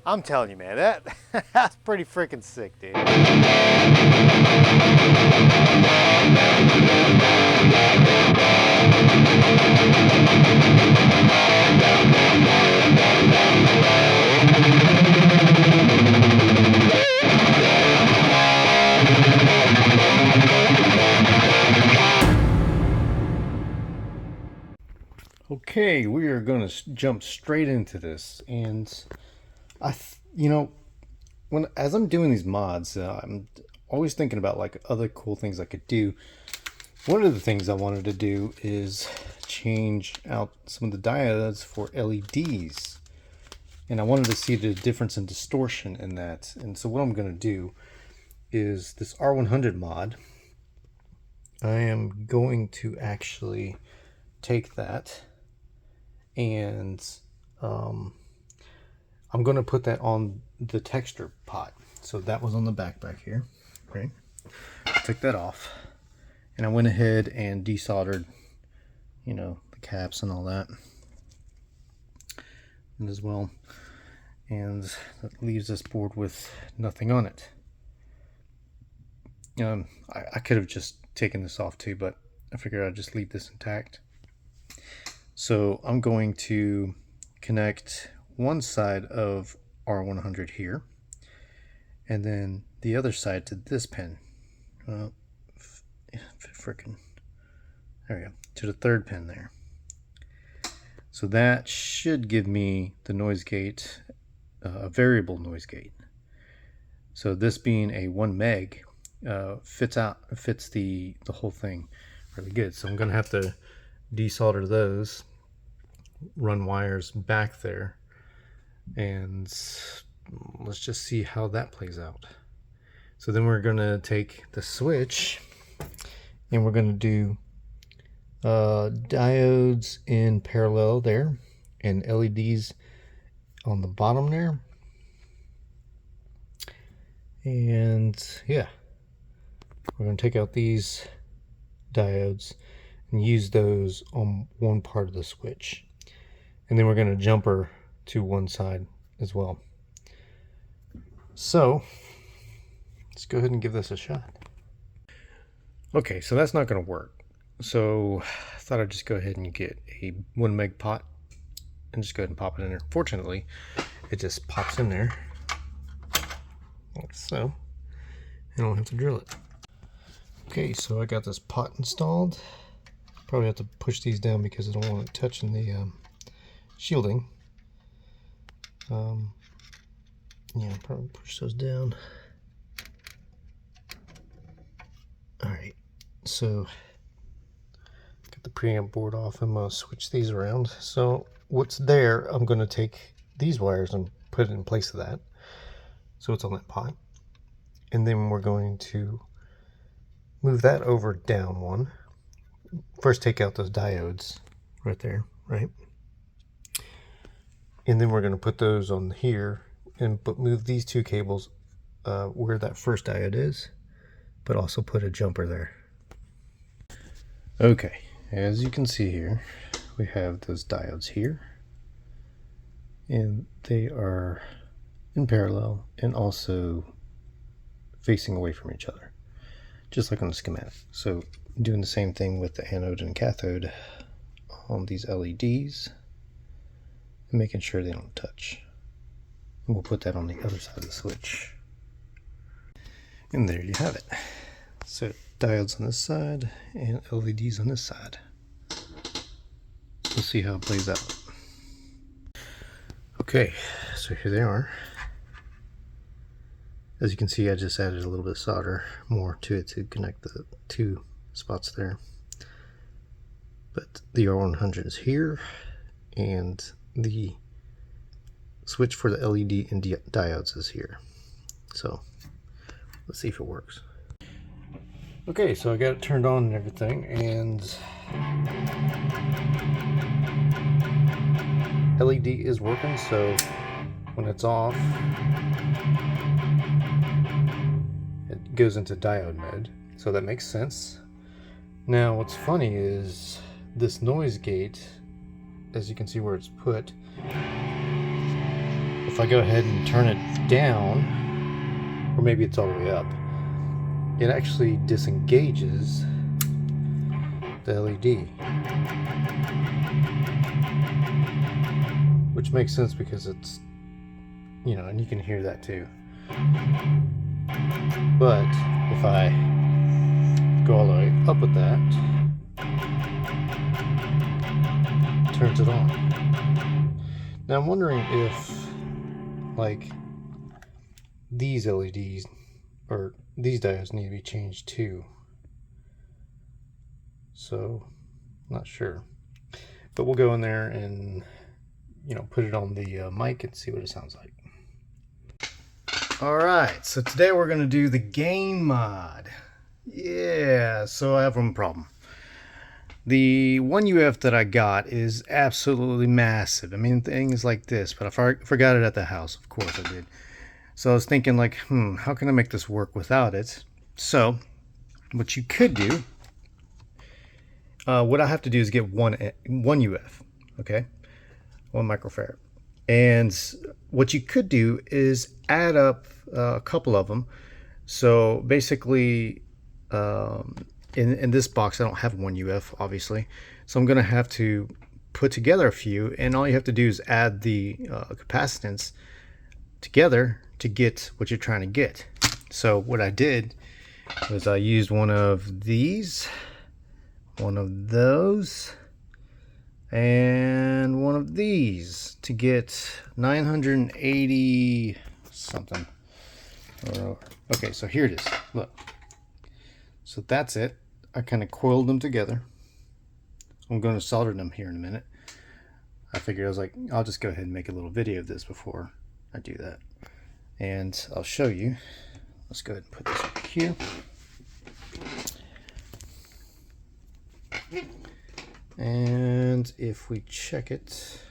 I'm telling you, man, that's pretty freaking sick, dude. Okay, we are going to jump straight into this, and as I'm doing these mods, I'm always thinking about like other cool things I could do. One of the things I wanted to do is change out some of the diodes for LEDs, and I wanted to see the difference in distortion in that. And so what I'm going to do is this R100 mod. I am going to actually take that and I'm going to put that on the texture pot. So that was on the back here, right? Took that off, and I went ahead and desoldered, the caps and all that, and as well. And that leaves this board with nothing on it. I could have just taken this off too, but I figured I'd just leave this intact. So I'm going to connect one side of R100 here, and then the other side to this pin. There we go, to the third pin there. So that should give me the noise gate, a variable noise gate. So this being a 1 meg fits the whole thing really good. So I'm gonna have to desolder those, run wires back there, and let's just see how that plays out. So then we're gonna take the switch and we're gonna do diodes in parallel there and LEDs on the bottom there. And yeah, we're going to take out these diodes and use those on one part of the switch, and then we're going to jumper to one side as well. So let's go ahead and give this a shot. Okay, so that's not going to work, so I thought I'd just go ahead and get a 1 meg pot and just go ahead and pop it in there. Fortunately, it just pops in there like so. I don't have to drill it. Okay, so I got this pot installed. Probably have to push these down because I don't want it touching the shielding. Yeah, probably push those down. Alright, so got the preamp board off. I'm going to switch these around. So what's there, I'm going to take these wires and put it in place of that, so it's on that pot. And then we're going to move that over down one. First take out those diodes right there, right? And then we're going to put those on here and move these two cables where that first diode is, but also put a jumper there. Okay, as you can see here, we have those diodes here, and they are in parallel and also facing away from each other, just like on the schematic. So doing the same thing with the anode and cathode on these LEDs and making sure they don't touch. And we'll put that on the other side of the switch. And there you have it. So diodes on this side and LEDs on this side. We'll see how it plays out. Okay, so here they are. As you can see, I just added a little bit of solder more to it to connect the two spots there. But the R100 is here, and the switch for the LED and diodes is here. So let's see if it works. Okay, so I got it turned on and everything, and LED is working. So when it's off, it goes into diode mode, so that makes sense. Now what's funny is this noise gate, as you can see where it's put, if if I go ahead and turn it down, or maybe it's all the way up, it actually disengages the LED. Which makes sense because it's, you know, and you can hear that too. But if I go all the way up with that, it turns it on. Now I'm wondering if, like, these LEDs or these diodes need to be changed too. So, not sure. But we'll go in there and, you know, put it on the mic and see what it sounds like. Alright, so today we're going to do the Gain Mod. Yeah, so I have one problem. The one UF that I got is absolutely massive. I mean, the thing is like this, but I forgot it at the house. Of course I did. So I was thinking like, how can I make this work without it? So, what you could do, what I have to do is get one UF, okay? 1 microfarad. And what you could do is add up a couple of them. So basically, in this box, I don't have 1 UF, obviously. So I'm going to have to put together a few, and all you have to do is add the capacitance together to get what you're trying to get. So what I did was I used one of these, one of those, and one of these to get 980 something. Okay, so here it is. Look. So that's it. I kind of coiled them together. I'm going to solder them here in a minute. I figured, I was like, I'll just go ahead and make a little video of this before I do that. And I'll show you. Let's go ahead and put this over here. And if we check it,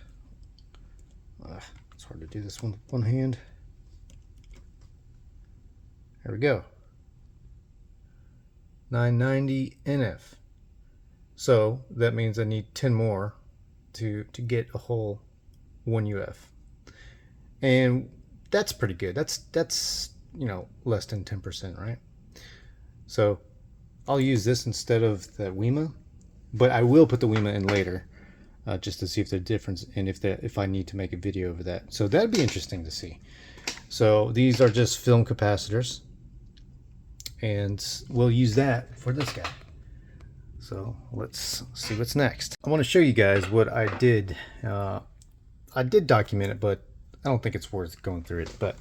it's hard to do this with one hand. There we go. 990 NF. So that means I need 10 more to get a whole 1 UF. And that's pretty good. That's you know, less than 10%, right? So I'll use this instead of the wima. But I will put the wima in later, just to see if there's a difference and if I need to make a video over that. So that'd be interesting to see. So these are just film capacitors, and we'll use that for this guy. So let's see what's next. I want to show you guys what I did. I did document it, but I don't think it's worth going through it. But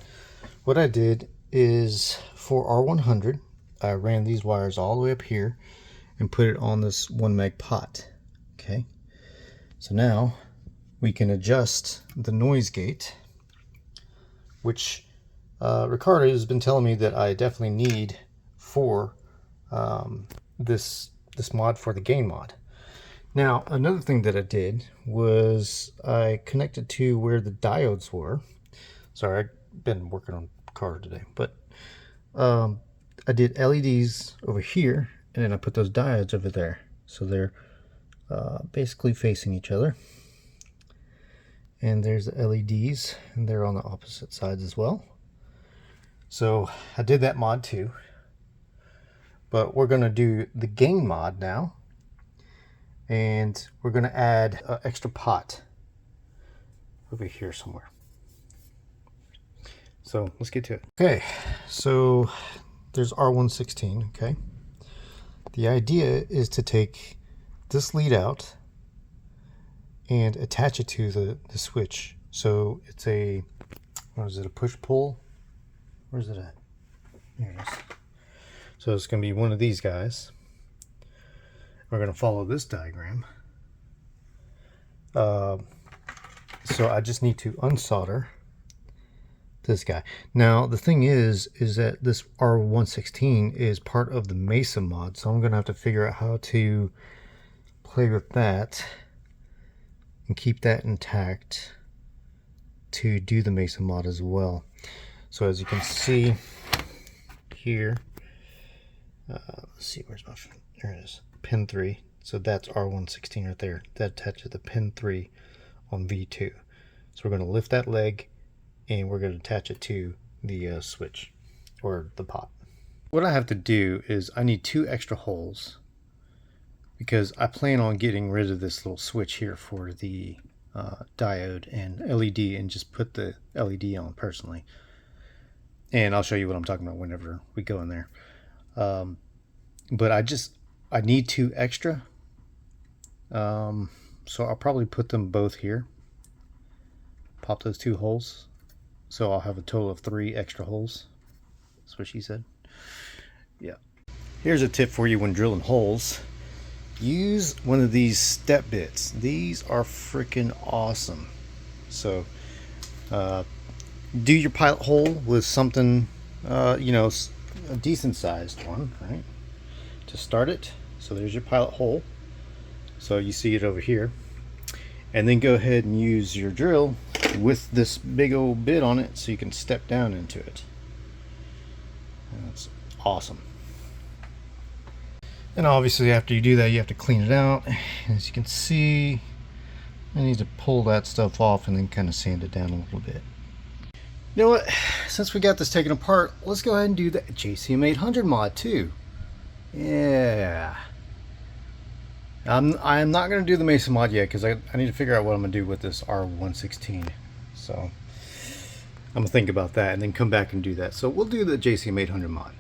what I did is for R100, I ran these wires all the way up here and put it on this 1 meg pot. Okay, so now we can adjust the noise gate, which Ricardo has been telling me that I definitely need for this mod for the Gain Mod. Now another thing that I did was I connected to where the diodes were. Sorry, I've been working on the car today, but I did LEDs over here, and then I put those diodes over there. So they're basically facing each other. And there's the LEDs, and they're on the opposite sides as well. So I did that mod too. But we're going to do the Gain Mod now. And we're going to add an extra pot over here somewhere. So let's get to it. Okay, so there's R116, okay? The idea is to take this lead out and attach it to the switch. So it's a, what is it, a push-pull? Where's it at? Here it is. So it's going to be one of these guys. We're going to follow this diagram. So I just need to unsolder this guy. Now the thing is that this R116 is part of the Mesa mod, so I'm gonna have to figure out how to play with that and keep that intact to do the Mesa mod as well. So as you can see here, let's see, where's my, there it is, pin 3. So that's R116 right there. That attaches the pin 3 on V2. So we're going to lift that leg and we're going to attach it to the switch or the pot. What I have to do is I need 2 extra holes because I plan on getting rid of this little switch here for the diode and LED and just put the LED on personally. And I'll show you what I'm talking about whenever we go in there. But I need 2 extra. So I'll probably put them both here. Pop those 2 holes. So I'll have a total of 3 extra holes. That's what she said. Yeah. Here's a tip for you when drilling holes. Use one of these step bits. These are freaking awesome. So do your pilot hole with something, you know, a decent sized one, right? To start it. So there's your pilot hole. So you see it over here. And then go ahead and use your drill with this big old bit on it so you can step down into it. That's awesome. And obviously after you do that, you have to clean it out. As you can see, I need to pull that stuff off and then kind of sand it down a little bit. You know what? Since we got this taken apart, let's go ahead and do the JCM 800 mod too. Yeah. I'm not going to do the Mesa mod yet because I need to figure out what I'm going to do with this R116. So I'm going to think about that and then come back and do that. So we'll do the JCM 800 mod.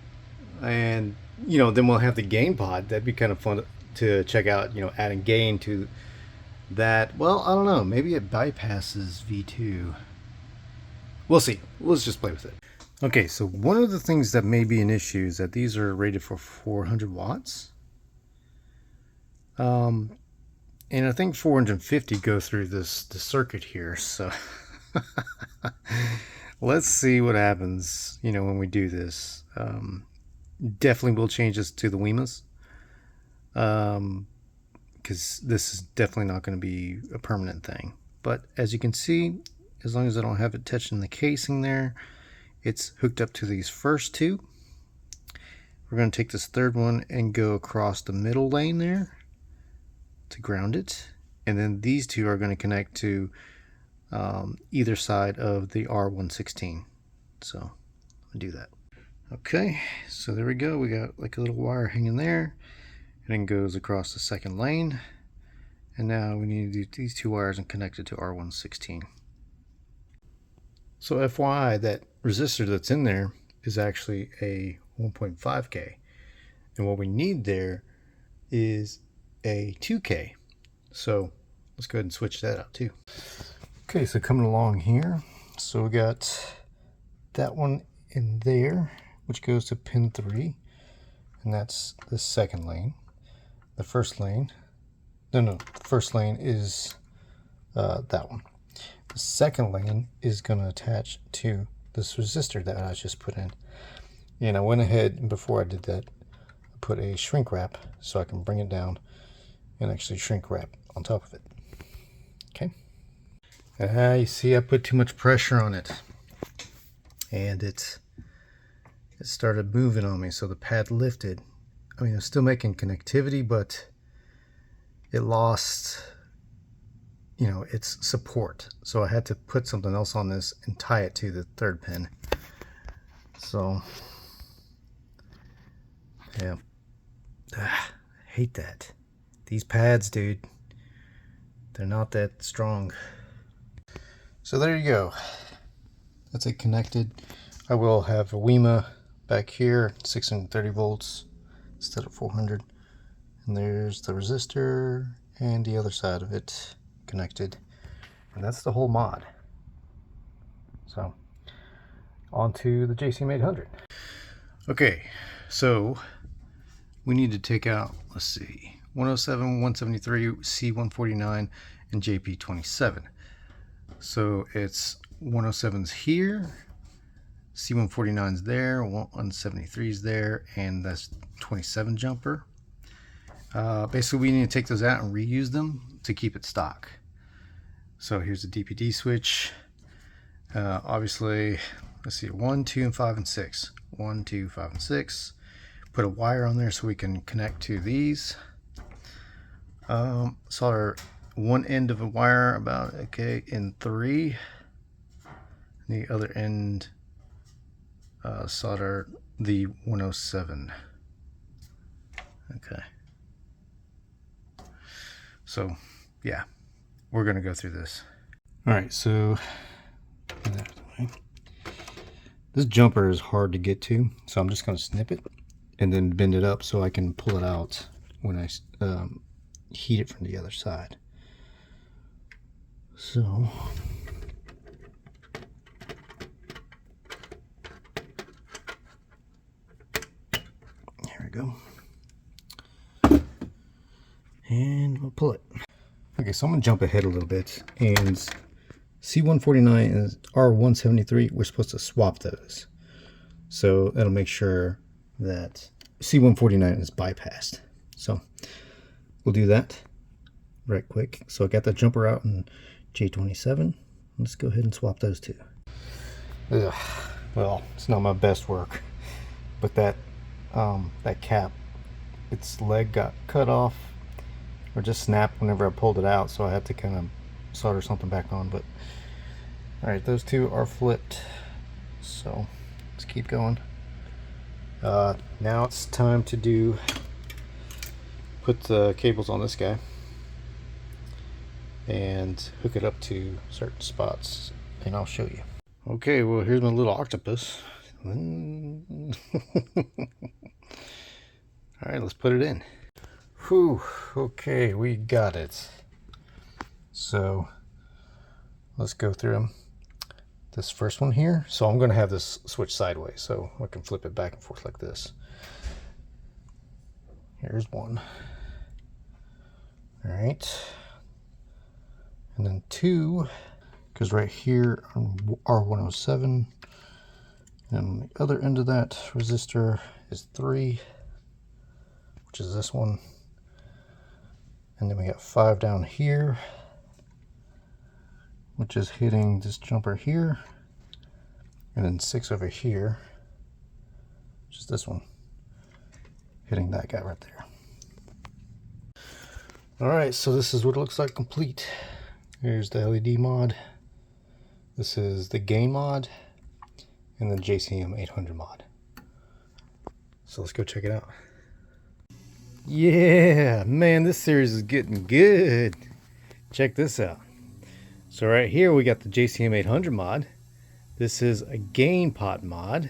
And, you know, then we'll have the gain pod. That'd be kind of fun to check out, you know, adding gain to that. Well, I don't know. Maybe it bypasses V2. We'll see. Let's just play with it. Okay, so one of the things that may be an issue is that these are rated for 400 watts. And I think 450 go through the circuit here. So let's see what happens, you know, when we do this. Definitely will change this to the wimas. Because this is definitely not going to be a permanent thing. But as you can see, as long as I don't have it touching the casing there, it's hooked up to these first 2. We're going to take this 3rd one and go across the middle lane there to ground it. And then these 2 are going to connect to either side of the R116. So I'll do that. Okay, so there we go. We got like a little wire hanging there. And then goes across the 2nd lane. And now we need to do these 2 wires and connect it to R116. So FYI, that resistor that's in there is actually a 1.5K. And what we need there is a 2K. So let's go ahead and switch that out too. Okay, so coming along here, so we got that one in there, which goes to pin 3, and that's the 2nd lane. The first lane, the first lane is that one. The 2nd lane is going to attach to this resistor that I just put in. And I went ahead and before I did that, I put a shrink wrap so I can bring it down and actually shrink wrap on top of it. Okay. You see I put too much pressure on it. And it started moving on me, so the pad lifted. I mean, it's still making connectivity, but it lost, you know, its support. So I had to put something else on this and tie it to the 3rd pin. So, yeah. I hate that. These pads, dude, they're not that strong. So there you go. That's it connected. I will have a wima back here, 630 volts instead of 400. And there's the resistor and the other side of it connected. And that's the whole mod. So, on to the JCM 800. Okay, so we need to take out, let's see, 107, 173, C149, and JP27. So it's 107's here, C149's there, 173's there, and that's 27 jumper. Basically, we need to take those out and reuse them to keep it stock. So here's the DPD switch. Obviously, let's see, 1, 2, and 5, and 6. 1, 2, 5, and 6. Put a wire on there so we can connect to these. Solder one end of a wire about, okay, in 3. The other end solder the 107. Okay. So yeah, we're gonna go through this. All right, so this jumper is hard to get to, so I'm just gonna snip it and then bend it up so I can pull it out when I heat it from the other side. So here we go. And we'll pull it. Okay, so I'm gonna jump ahead a little bit, and C149 and R173, we're supposed to swap those. So that'll make sure that C149 is bypassed. So we'll do that right quick. So I got the jumper out in J27. Let's go ahead and swap those two. Ugh. Well, it's not my best work, but that cap, its leg got cut off or just snapped whenever I pulled it out, so I had to kind of solder something back on. But all right, those two are flipped, so let's keep going. Now it's time to put the cables on this guy and hook it up to certain spots, and I'll show you. Okay, well, here's my little octopus. All right, let's put it in. Whew, okay, we got it. So let's go through them. This first one here, so I'm going to have this switch sideways so I can flip it back and forth like this. Here's one. All right, and then two, because right here on R107, and on the other end of that resistor is 3, which is this one. And then we got 5 down here, which is hitting this jumper here, and then 6 over here, which is this one, hitting that guy right there. All right, so this is what it looks like complete. Here's the LED mod. This is the Gain mod, and the JCM 800 mod. So let's go check it out. Yeah, man, this series is getting good. Check this out. So right here we got the JCM 800 mod. This is a Gain Pot mod.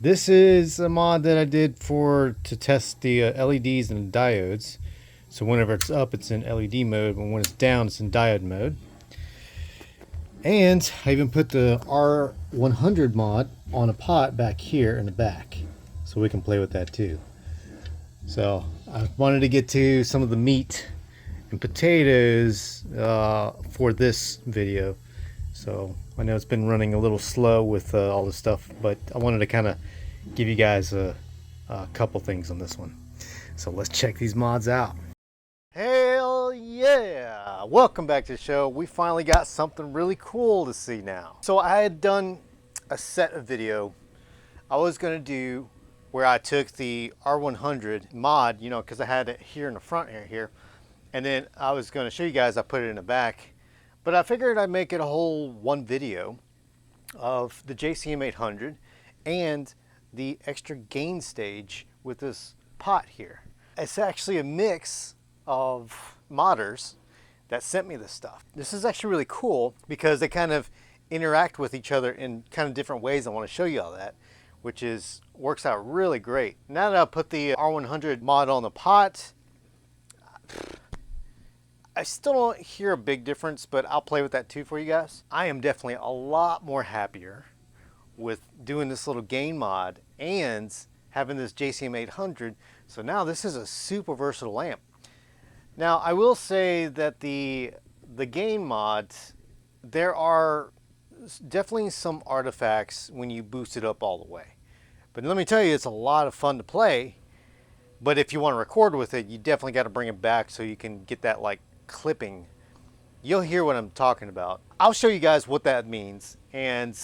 This is a mod that I did to test the LEDs and the diodes. So whenever it's up, it's in LED mode, but when it's down, it's in diode mode. And I even put the R100 mod on a pot back here in the back, so we can play with that too. So I wanted to get to some of the meat and potatoes for this video. So I know it's been running a little slow with all this stuff, but I wanted to kind of give you guys a couple things on this one. So let's check these mods out. Hell yeah! Welcome back to the show. We finally got something really cool to see now. So I had done a set of video I was going to do where I took the R100 mod, you know, because I had it here in the front here, and then I was going to show you guys, I put it in the back, but I figured I'd make it a whole one video of the JCM 800 and the extra gain stage with this pot here. It's actually a mix of modders that sent me this stuff. This is actually really cool because they kind of interact with each other in kind of different ways. I want to show you all that, which works out really great. Now that I put the R100 mod on the pot, I still don't hear a big difference, but I'll play with that too for you guys. I am definitely a lot more happier with doing this little gain mod and having this JCM 800. So now this is a super versatile amp. Now I will say that the gain mod, there are definitely some artifacts when you boost it up all the way. But let me tell you, it's a lot of fun to play. But if you want to record with it, you definitely got to bring it back so you can get that like clipping. You'll hear what I'm talking about. I'll show you guys what that means. And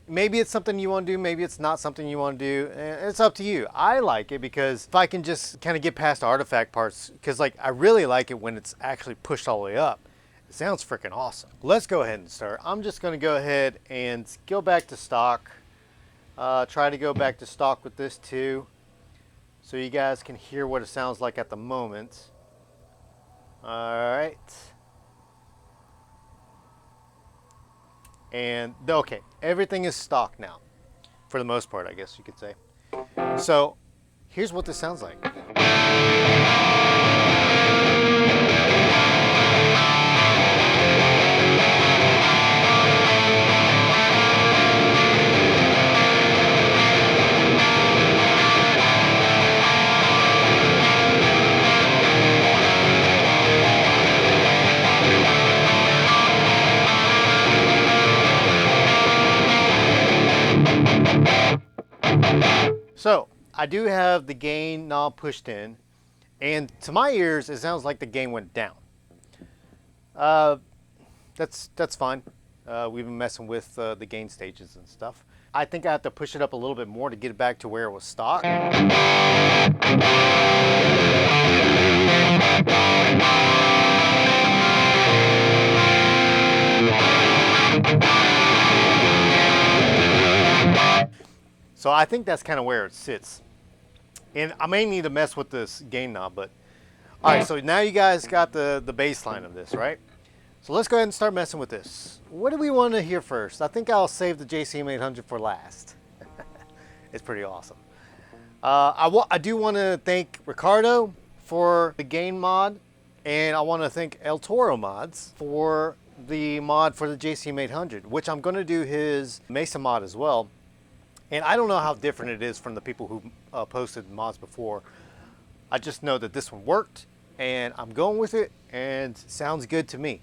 maybe it's something you want to do, maybe it's not something you want to do. It's up to you. I like it because if I can just kind of get past the artifact parts, because like I really like it when it's actually pushed all the way up. It sounds freaking awesome. Let's go ahead and start. I'm just going to go ahead and go back to stock. Try to go back to stock with this too, so you guys can hear what it sounds like at the moment. Alright. And, okay, everything is stock now. For the most part, I guess you could say. So, here's what this sounds like. So, I do have the gain knob pushed in, and to my ears, it sounds like the gain went down. That's fine. We've been messing with the gain stages and stuff. I think I have to push it up a little bit more to get it back to where it was stock. So I think that's kind of where it sits. And I may need to mess with this gain knob, but all right, so now you guys got the baseline of this, right? So let's go ahead and start messing with this. What do we want to hear first? I think I'll save the JCM 800 for last. It's pretty awesome. I do want to thank Ricardo for the gain mod, and I want to thank El Toro Mods for the mod for the JCM 800, which I'm going to do his Mesa mod as well. And I don't know how different it is from the people who posted mods before. I just know that this one worked, and I'm going with it, and it sounds good to me.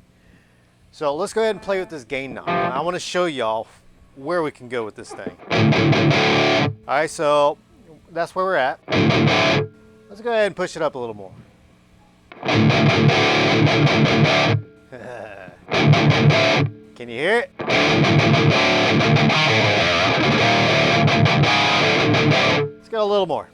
So let's go ahead and play with this gain knob. I want to show y'all where we can go with this thing. All right, so that's where we're at. Let's go ahead and push it up a little more. Can you hear it? Let's go a little more.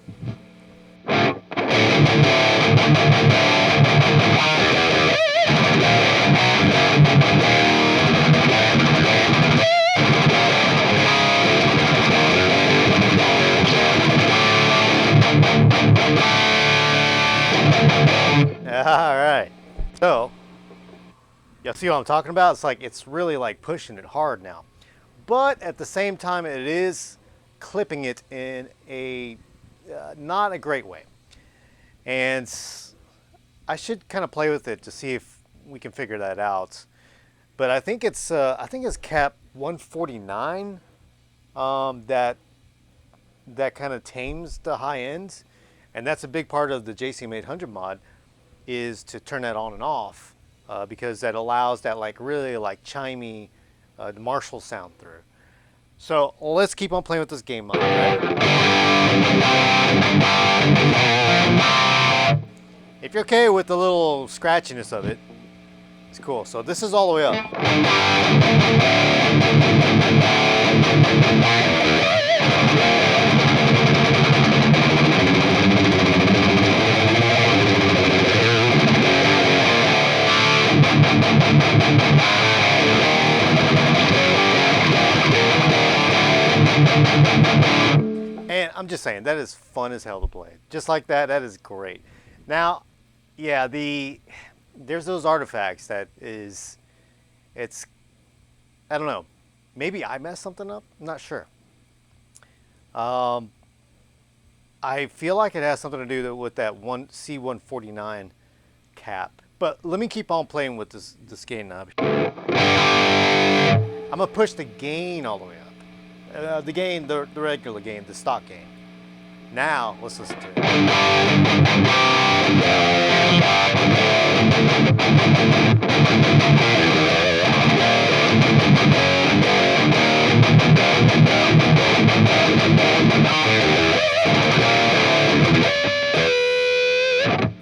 All right. So, y'all see what I'm talking about? It's like, it's really like pushing it hard now. But at the same time, it is clipping it in a not a great way. And I should kind of play with it to see if we can figure that out. But I think it's cap 149 that kind of tames the high end, and that's a big part of the JCM 800 mod, is to turn that on and off because that allows that like really like chimey Marshall sound through. So let's keep on playing with this gain mod. Right? If you're okay with the little scratchiness of it, it's cool. So this is all the way up. And I'm just saying, that is fun as hell to play. Just like that, that is great. Now, yeah, there's those artifacts that is, it's, I don't know, maybe I messed something up, I'm not sure. I feel like it has something to do with that C149 cap. But let me keep on playing with this gain knob. I'm gonna push the gain all the way up. The gain, the regular gain, the stock gain. Now, let's listen to it.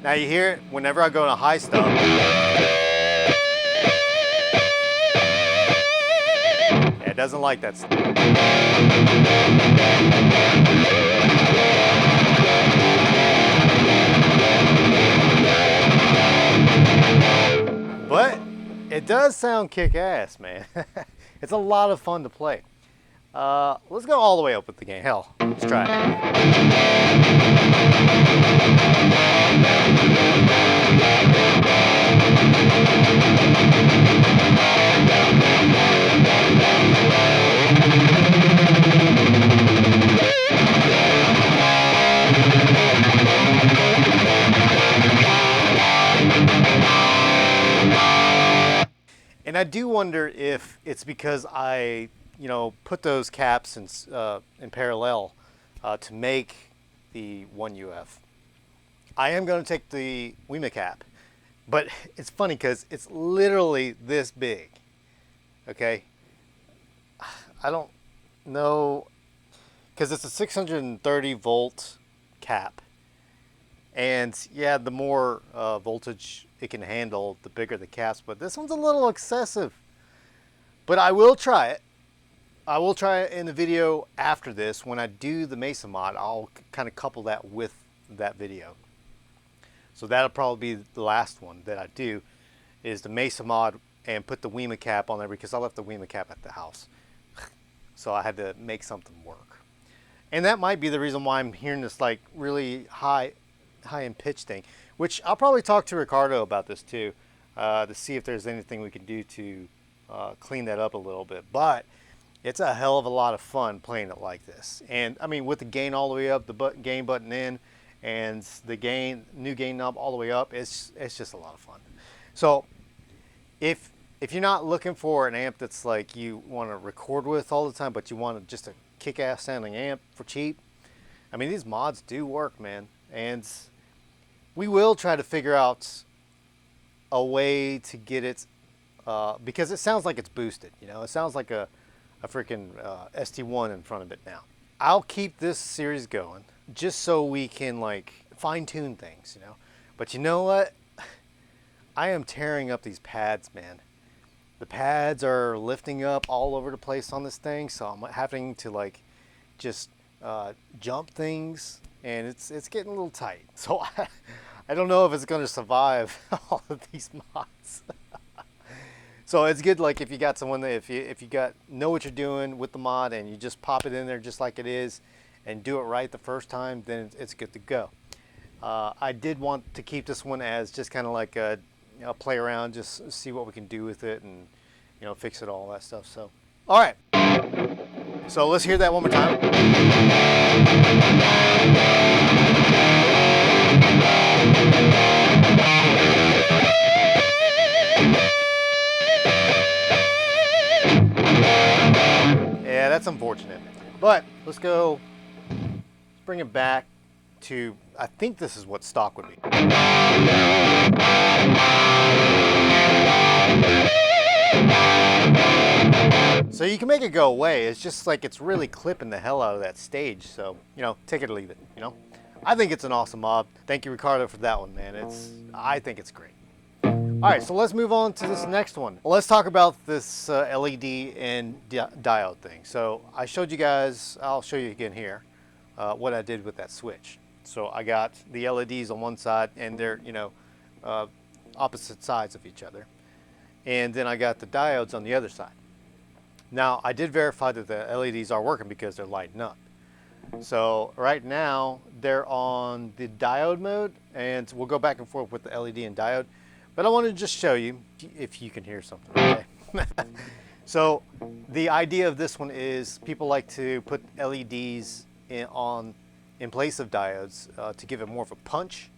Now you hear it whenever I go to high stuff. Yeah, it doesn't like that stuff. But it It does sound kick-ass, man. It's a lot of fun to play. Let's go all the way up with the game. Hell, let's try And I do wonder if it's because I, put those caps in parallel to make the 1UF. I am going to take the wima cap, but it's funny because it's literally this big. Okay, I don't know, because it's a 630 volt cap, and yeah, the more voltage it can handle, the bigger the caps, but this one's a little excessive. But I will try it. I will try it in the video after this. When I do the Mesa mod, I'll kind of couple that with that video. So that'll probably be the last one that I do, is the Mesa mod and put the wima cap on there, because I left the wima cap at the house. So I had to make something work. And that might be the reason why I'm hearing this like really high in pitch thing, which I'll probably talk to Ricardo about this too, to see if there's anything we can do to clean that up a little bit. But it's a hell of a lot of fun playing it like this. And I mean, with the gain all the way up, the gain button in, and the new gain knob all the way up, it's just a lot of fun. So if you're not looking for an amp that's like you want to record with all the time, but you want just a kick-ass sounding amp for cheap, I mean, these mods do work, man. And we will try to figure out a way to get it, because it sounds like it's boosted. It sounds like a freaking ST1 in front of it now. I'll keep this series going just so we can like fine-tune things, But you know what? I am tearing up these pads, man. The pads are lifting up all over the place on this thing, so I'm having to like just jump things, and it's getting a little tight. So I don't know if it's going to survive all of these mods. So it's good, like if you got someone that if you know what you're doing with the mod, and you just pop it in there just like it is and do it right the first time, then it's good to go. I did want to keep this one as just kind of like a play around, just see what we can do with it, and fix it, all that stuff. So all right, so let's hear that one more time. Yeah, that's unfortunate. But let's bring it back to, I think this is what stock would be. So you can make it go away. It's just like it's really clipping the hell out of that stage. So, take it or leave it, I think it's an awesome mod. Thank you, Ricardo, for that one, man. I think it's great. All right, so let's move on to this next one. Let's talk about this LED and diode thing. So I showed you guys, I'll show you again here, what I did with that switch. So I got the LEDs on one side, and they're, opposite sides of each other. And then I got the diodes on the other side. Now, I did verify that the LEDs are working because they're lighting up. So right now, they're on the diode mode, and we'll go back and forth with the LED and diode. But I wanted to just show you if you can hear something, okay? So the idea of this one is people like to put LEDs in place of diodes to give it more of a punch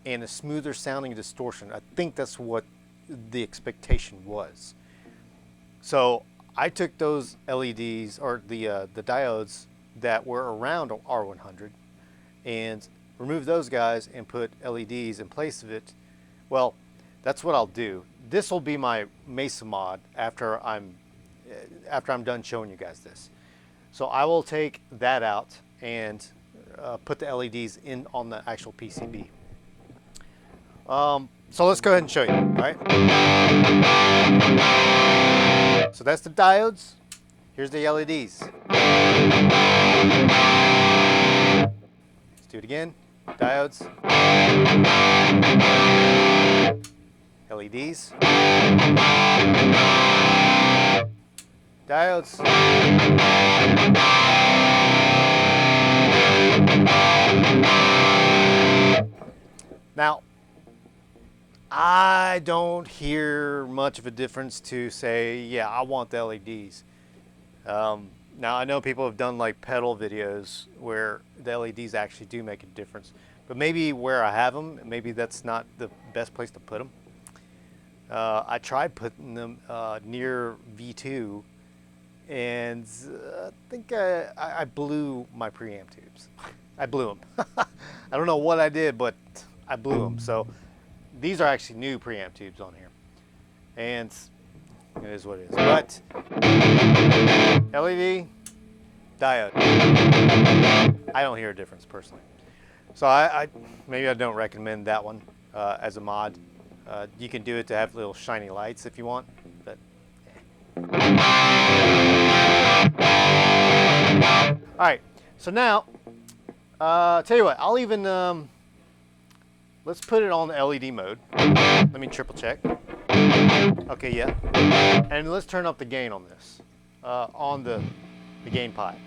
and a smoother sounding distortion. I think that's what the expectation was. So I took those LEDs, or the diodes that were around R100, and removed those guys and put LEDs in place of it. Well, that's what I'll do. This will be my Mesa mod after I'm done showing you guys this. So I will take that out and put the LEDs in on the actual PCB. So let's go ahead and show you, all right? So that's the diodes. Here's the LEDs. Let's do it again. Diodes. LEDs. Diodes. Now, I don't hear much of a difference to say, yeah, I want the LEDs. Now, I know people have done like pedal videos where the LEDs actually do make a difference, but maybe where I have them, maybe that's not the best place to put them. I tried putting them near V2, and I think I blew my preamp tubes. I blew them. I don't know what I did, but I blew them. So these are actually new preamp tubes on here, and it is what it is. But LED, diode, I don't hear a difference personally. So maybe I don't recommend that one as a mod. You can do it to have little shiny lights if you want, but all right. So now, tell you what, I'll even let's put it on the LED mode. Let me triple check. Okay, yeah. And let's turn up the gain on this, on the gain pot.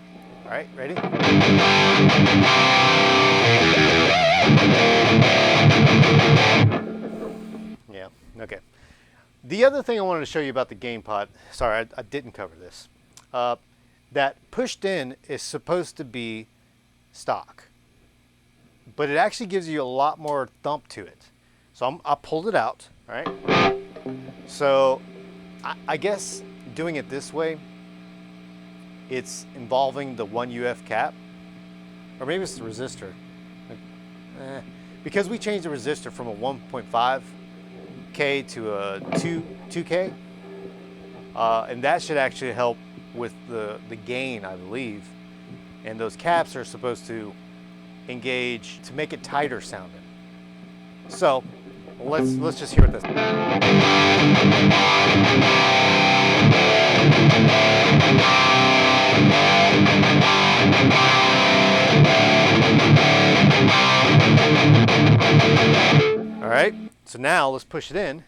All right, ready? Yeah, okay. The other thing I wanted to show you about the gain pot, sorry, I didn't cover this. That pushed in is supposed to be stock, but it actually gives you a lot more thump to it. So I pulled it out, right? So I guess doing it this way, it's involving the 1 UF cap, or maybe it's the resistor. Because we changed the resistor from a 1.5K to a 2K, and that should actually help with the gain, I believe. And those caps are supposed to engage to make it tighter sounding. So let's just hear it this. All right, so now let's push it in.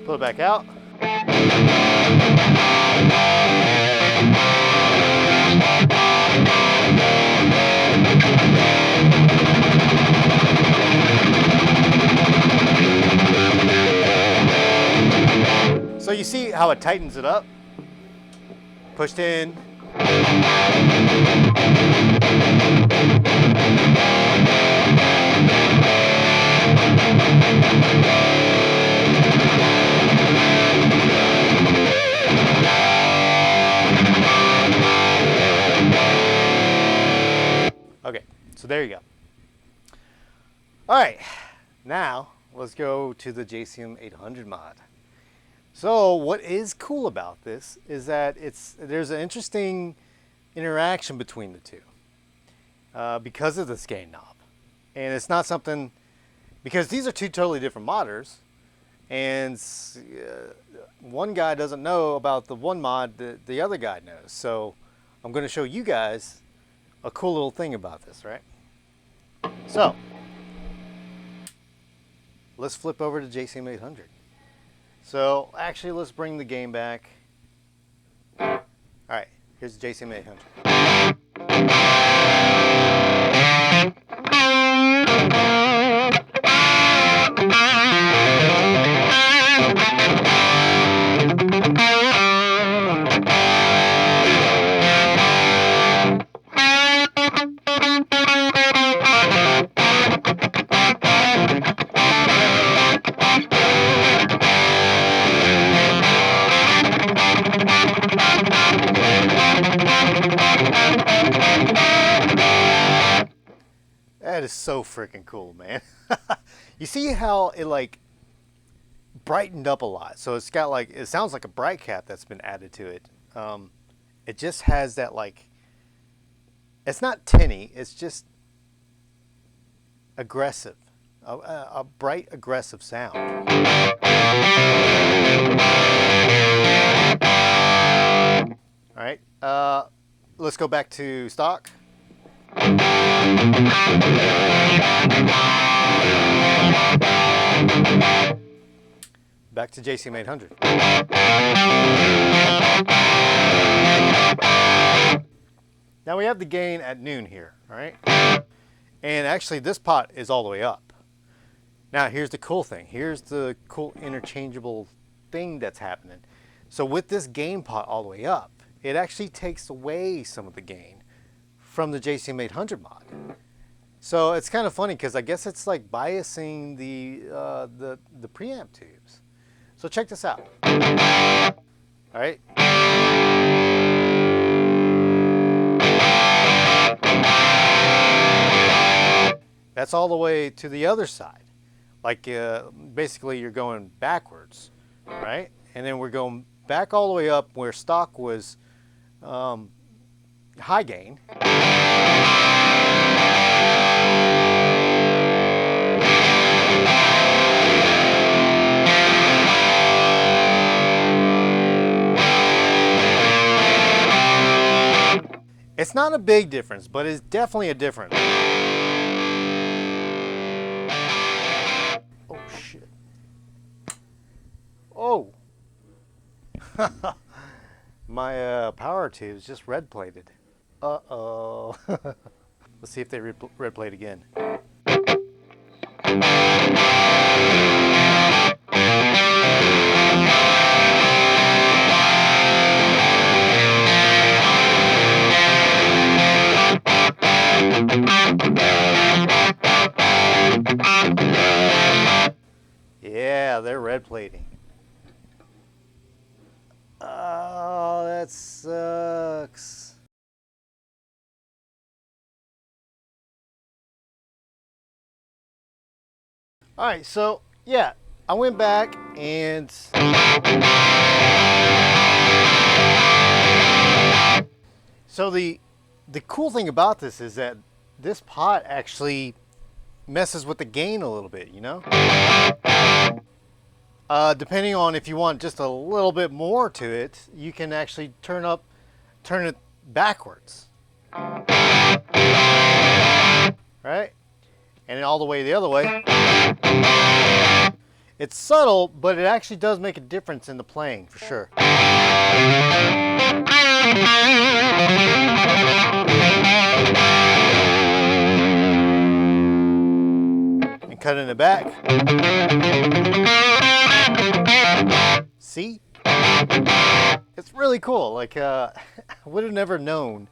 Pull it back out. So you see how it tightens it up? Pushed in. Okay, so there you go. All right, now let's go to the JCM 800 mod. So what is cool about this is that there's an interesting interaction between the two because of this gain knob. And it's not something, because these are two totally different modders, and one guy doesn't know about the one mod that the other guy knows. So I'm going to show you guys a cool little thing about this, right? So let's flip over to JCM 800. So actually, let's bring the gain back. All right, here's the JCM 800. That is so freaking cool, man. You see how it like brightened up a lot. So it's got like, it sounds like a bright cap that's been added to it. It just has that like, it's not tinny, it's just aggressive, a bright, aggressive sound. All right, let's go back to stock. Back to JCM 800. Now we have the gain at noon here, all right? And actually this pot is all the way up. Now here's the cool thing. Here's the cool interchangeable thing that's happening. So with this gain pot all the way up, it actually takes away some of the gain from the JCM 800 mod. So it's kind of funny because I guess it's like biasing the preamp tubes. So check this out. All right. That's all the way to the other side. Like basically you're going backwards, right? And then we're going back all the way up where stock was high gain. It's not a big difference, but it's definitely a difference. Oh shit. Oh. My power tube is just red plated. Uh-oh. Let's see if they red plate again. Yeah, they're red plating. Oh, that sucks. All right, so yeah, I went back and so the cool thing about this is that this pot actually messes with the gain a little bit, you know? Depending on if you want just a little bit more to it, you can actually turn it backwards. Right? And then all the way the other way. It's subtle, but it actually does make a difference in the playing, for sure. And cutting it back. See? It's really cool. Like, I would have never known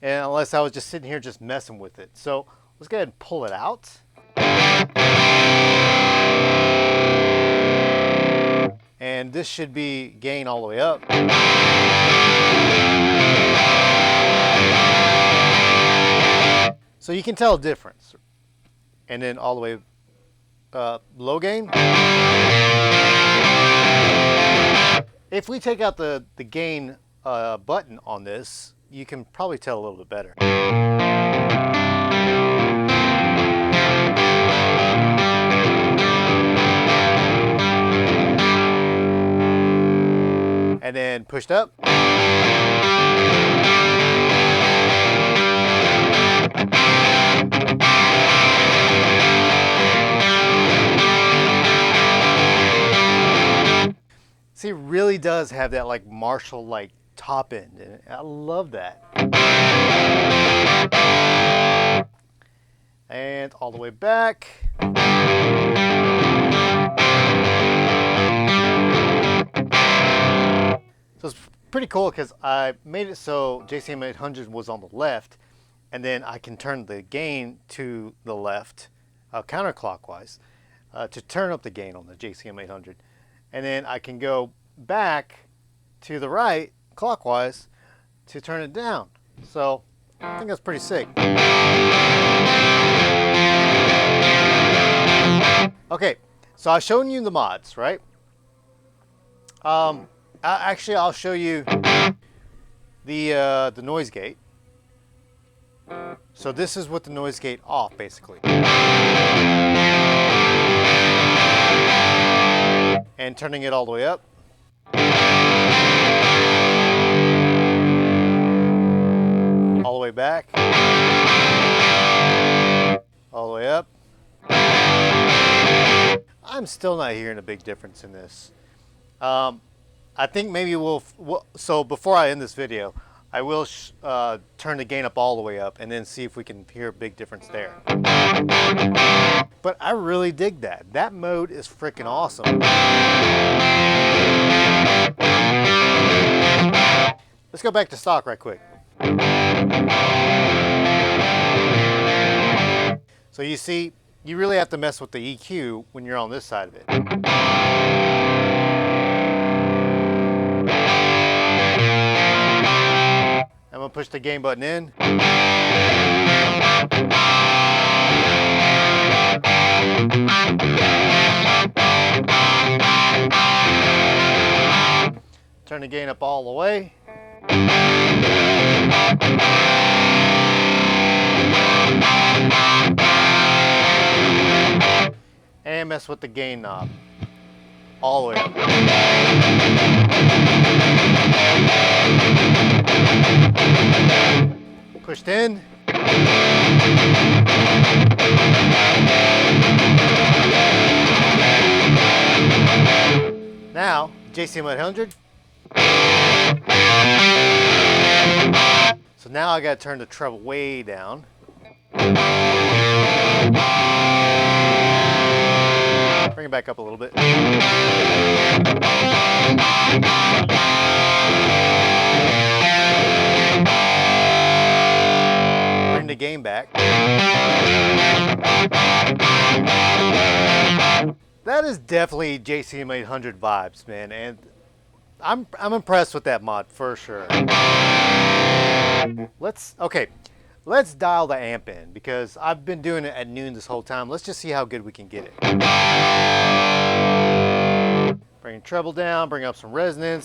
unless I was just sitting here just messing with it. So let's go ahead and pull it out. And this should be gain all the way up. So you can tell a difference. And then all the way low gain. If we take out the gain button on this, you can probably tell a little bit better. And then pushed up. See, it really does have that like Marshall like top end, and I love that. And all the way back. So it's pretty cool because I made it so JCM 800 was on the left, and then I can turn the gain to the left counterclockwise to turn up the gain on the JCM 800. And then I can go back to the right clockwise to turn it down. So I think that's pretty sick. Okay, so I've shown you the mods, right? Actually, I'll show you the noise gate. So this is with the noise gate off, basically. And turning it all the way up. All the way back. All the way up. I'm still not hearing a big difference in this. I think maybe so before I end this video, I will turn the gain up all the way up and then see if we can hear a big difference there. But I really dig that. That mode is freaking awesome. Let's go back to stock right quick. So you see, you really have to mess with the EQ when you're on this side of it. I'm gonna push the gain button in. Turn the gain up all the way. And mess with the gain knob all the way up. Pushed in. Now, JCM 100. So now I gotta turn the treble way down. Bring it back up a little bit. Bring the gain back. That is definitely JCM 800 vibes, man, and I'm impressed with that mod for sure. Let's dial the amp in because I've been doing it at noon this whole time. Let's just see how good we can get it. Bring treble down, bring up some resonance,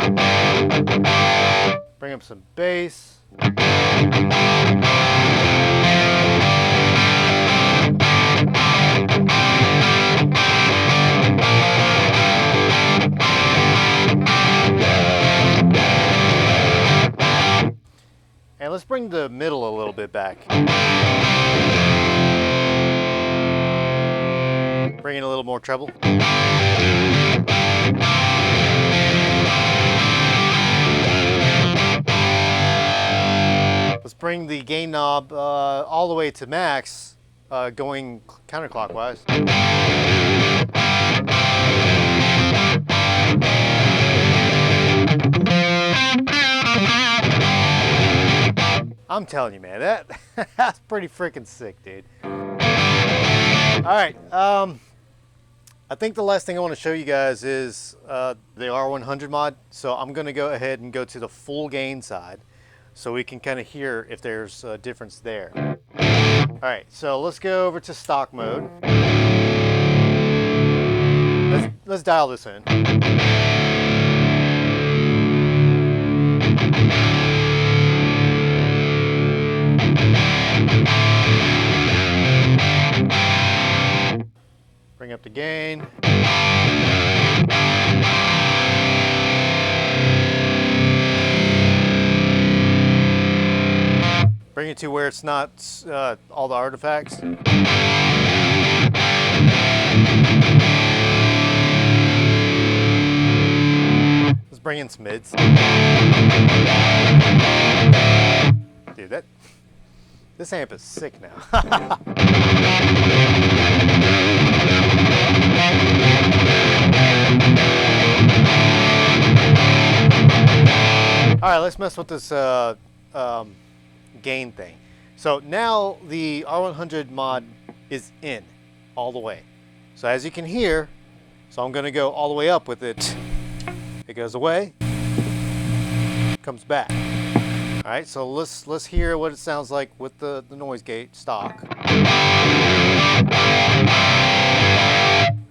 bring up some bass. And let's bring the middle a little bit back. Bring in a little more treble. Let's bring the gain knob all the way to max, going counterclockwise. I'm telling you, man, that's pretty freaking sick, dude. All right, I think the last thing I want to show you guys is the R100 mod. So I'm going to go ahead and go to the full gain side so we can kind of hear if there's a difference there. All right, so let's go over to stock mode. Let's dial this in. Bring up the gain. Bring it to where it's not all the artifacts. Let's bring in some mids. Dude, this amp is sick now. All right, let's mess with this gain thing. So now the R100 mod is in all the way. So as you can hear, so I'm going to go all the way up with it. It goes away, comes back. All right, so let's hear what it sounds like with the noise gate stock.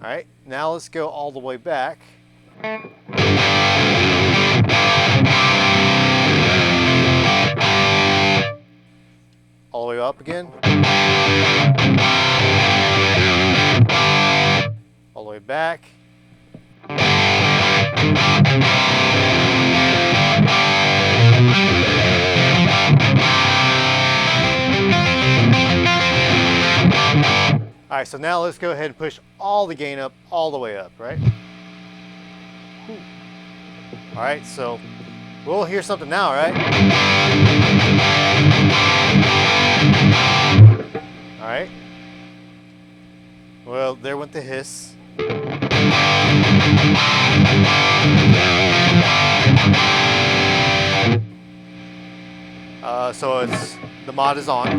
All right, now let's go all the way back. All the way up again. All the way back. All right, so now let's go ahead and push all the gain up, all the way up, right? Whew. All right, so we'll hear something now, right? All right. Well, there went the hiss. So it's, the mod is on.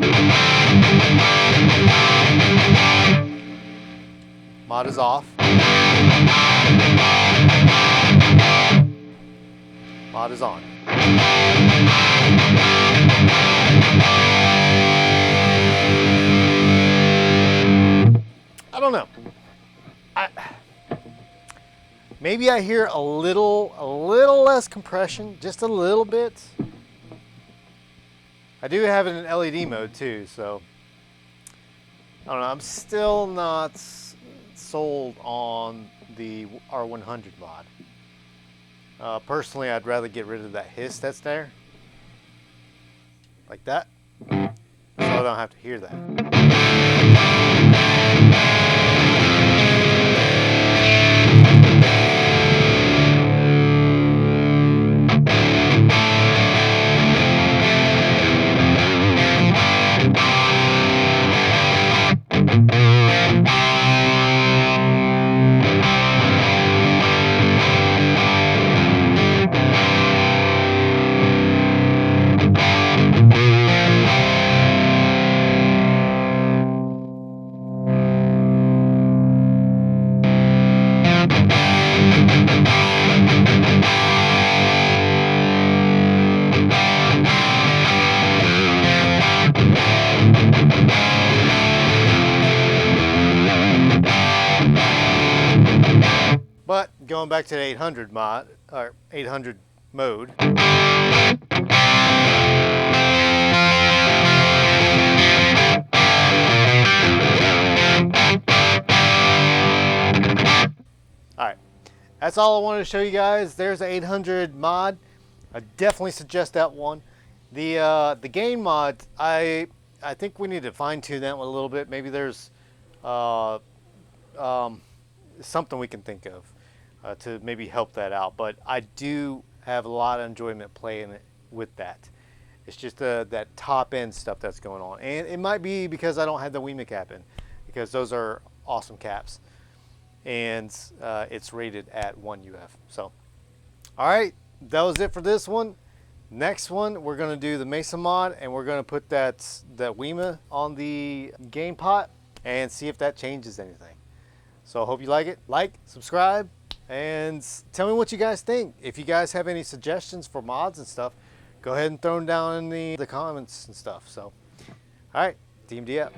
Mod is off. Mod is on. I don't know. Maybe I hear a little less compression, just a little bit. I do have it in LED mode too, so I don't know. I'm still not sold on the R100 mod. Personally, I'd rather get rid of that hiss that's there, like that, so I don't have to hear that. But going back to the 800 mod, or 800 mode. Alright, that's all I wanted to show you guys. There's the 800 mod. I definitely suggest that one. The Gain mod, I think we need to fine tune that one a little bit. Maybe there's something we can think of to maybe help that out. But I do have a lot of enjoyment playing it with that. It's just that top end stuff that's going on. And it might be because I don't have the wima cap in, because those are awesome caps. And it's rated at 1 UF. So, all right, that was it for this one. Next one, we're gonna do the Mesa mod, and we're gonna put that wima on the Gain Pot and see if that changes anything. So I hope you like it. Like, subscribe, and tell me what you guys think. If you guys have any suggestions for mods and stuff, go ahead and throw them down in the comments and stuff. So, all right, Team D up.